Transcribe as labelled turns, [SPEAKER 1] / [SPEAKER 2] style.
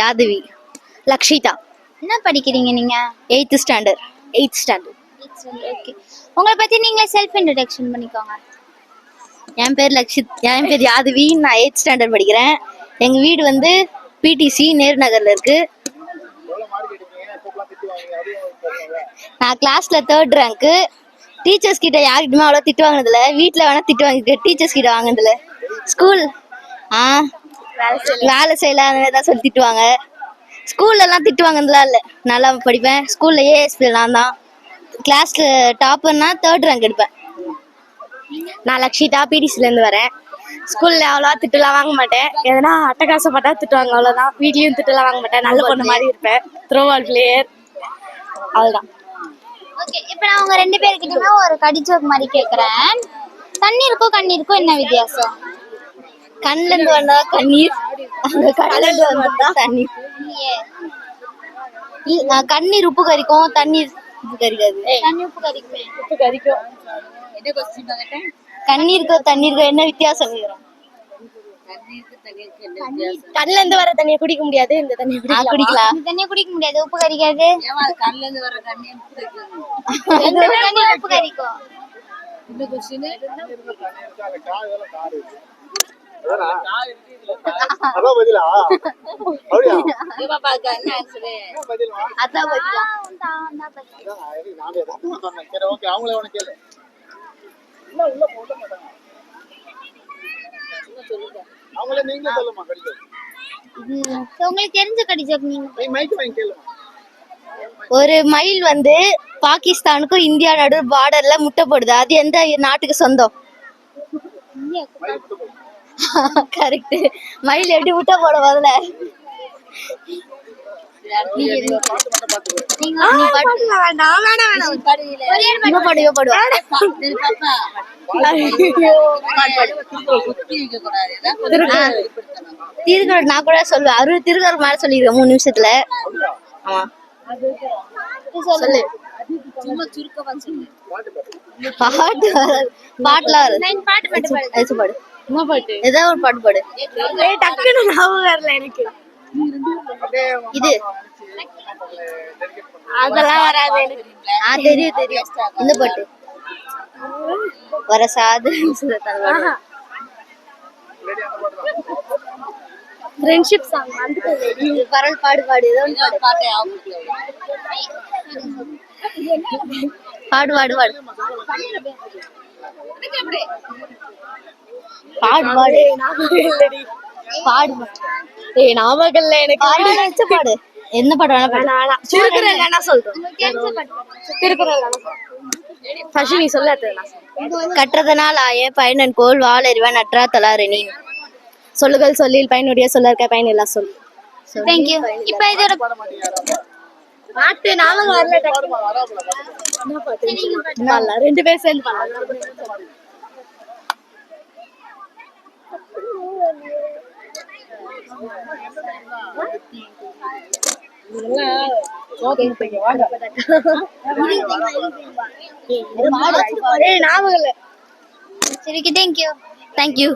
[SPEAKER 1] யாதவி.
[SPEAKER 2] லக்ஷிதா.
[SPEAKER 3] என்ன படிக்கிறீங்க நீங்க?
[SPEAKER 1] 8th standard.
[SPEAKER 3] ஓகே. உங்களை பத்தி நீங்களே செல்ஃப் இன்ட்ரடக்ஷன் பண்ணிக்கோங்க.
[SPEAKER 1] என் பேர் யாதவி. நான் 8th standard படிக்கிறேன். எங்க வீடு வந்து பிடிசி நேரு நகர்ல இருக்கு. நான் கிளாஸ்ல 3rd rank. டீச்சர்ஸ் கிட்ட யார்கிட்டயுமே அவ்வளோ திட்டு வாங்கினதில்ல. வீட்டில் வேணா திட்டு வாங்கிட்டு டீச்சர்ஸ் கிட்ட வாங்கினதில்ல. ஸ்கூல் வேலை செய்யலாம் சொல்லி திட்டுவாங்க. ஸ்கூல்லலாம் திட்டு வாங்கினதுலாம் இல்லை. நல்லா படிப்பேன். ஸ்கூல்ல ஏஎஸ்பி நான் தான். கிளாஸ்ல டாப்பர்னா 3rd rank எடுப்பேன்.
[SPEAKER 2] நான் லக்ஷிதா, பிடிசிலேருந்து வரேன். ஸ்கூல்ல அவ்வளோவா திட்டுலாம் வாங்க மாட்டேன். எதனா அட்டகாசப்பட்டா திட்டுவாங்க, அவ்வளோதான். வீட்லேயும் திட்டுலாம் வாங்க மாட்டேன். நல்ல பொண்ணு மாதிரி இருப்பேன். த்ரோபால் பிளேயர், அவ்வளோதான்.
[SPEAKER 3] ஓகே, இப்போ நான் உங்க 2 பேர்கிட்டயுமே ஒரு கடிச்சோக் மாதிரி கேட்குறேன். தண்ணீருக்கும் கண்ணீருக்கும் என்ன வித்தியாசம்?
[SPEAKER 1] கண்ணுல இருந்து வந்தா கண்ணீர், கடல்ல இருந்து வந்தா தண்ணீர். கண்ணீர் உப்பு கரிக்கும், தண்ணீர் உப்பு கரிக்காது.
[SPEAKER 3] தண்ணி உப்பு கரிக்குமே.
[SPEAKER 2] உப்பு கறிக்கும்.
[SPEAKER 1] கண்ணீருக்கும் தண்ணீருக்கும் என்ன வித்தியாசம்?
[SPEAKER 2] கண்ணுல இருந்து வர தண்ணியை குடிக்க முடியாது, இந்த தண்ணியை
[SPEAKER 1] குடிக்கலாம்.
[SPEAKER 3] இந்த தண்ணியை குடிக்க முடியாது, உப்பு கரிக்காது.
[SPEAKER 4] கண்ணுல இருந்து வர தண்ணி
[SPEAKER 3] உப்பு கரிக்கும். உங்களுக்கு தெரிஞ்ச கடிச்சோக் நீங்க.
[SPEAKER 1] ஒரு மயில் வந்து பாகிஸ்தானுக்கும் இந்தியா நடு பார்டர்ல முட்டை போடுது. அது எந்த நாட்டுக்கு சொந்தம்? கரெக்ட். மயில் எப்படி முட்டை போட முதல்ல? திருக்குறள் நான் கூட சொல்லுவேன். 60 திருக்குறள் மேல சொல்லிருக்கேன் 3 நிமிஷத்துல. சொல்லு. பாட்டுலாம் பாடு. ஏதாவது ஒரு பாட்டு பாடு.
[SPEAKER 2] டக்குன்னு ஞாபகம் வரல எனக்கு.
[SPEAKER 1] இது
[SPEAKER 2] அதெல்லாம் வராது எனக்கு.
[SPEAKER 1] தெரியும். இந்த பாட்டு வர சாது
[SPEAKER 2] ஃப்ரெண்ட்ஷிப் சாங்
[SPEAKER 1] பரல் பாடு. ஏதோ பாடு.
[SPEAKER 2] ஞாபகம் இல்ல எனக்கு.
[SPEAKER 1] பாடு. என்ன பாட்டு வேணா
[SPEAKER 2] திருக்குறள் வேணா சொல்றேன். திருக்குறள் ஃபர்ஸ்ட் நீ சொல்லாத.
[SPEAKER 1] கற்றதனால் ஆய பயனன் கோல் வாளறிவன் அற்றா தலாரணி.
[SPEAKER 2] சொல்லுகள் சொல்லில் பயனுடைய சொல்லற்க பயன் இல்லா சொல்.
[SPEAKER 3] Thank you. இப்போ இது ஒரு
[SPEAKER 2] பாட்டு ஞாபகம் வரல. நல்லா 2 பேர் சேர்ந்து பாடலாம்.
[SPEAKER 3] சரி. Thank you.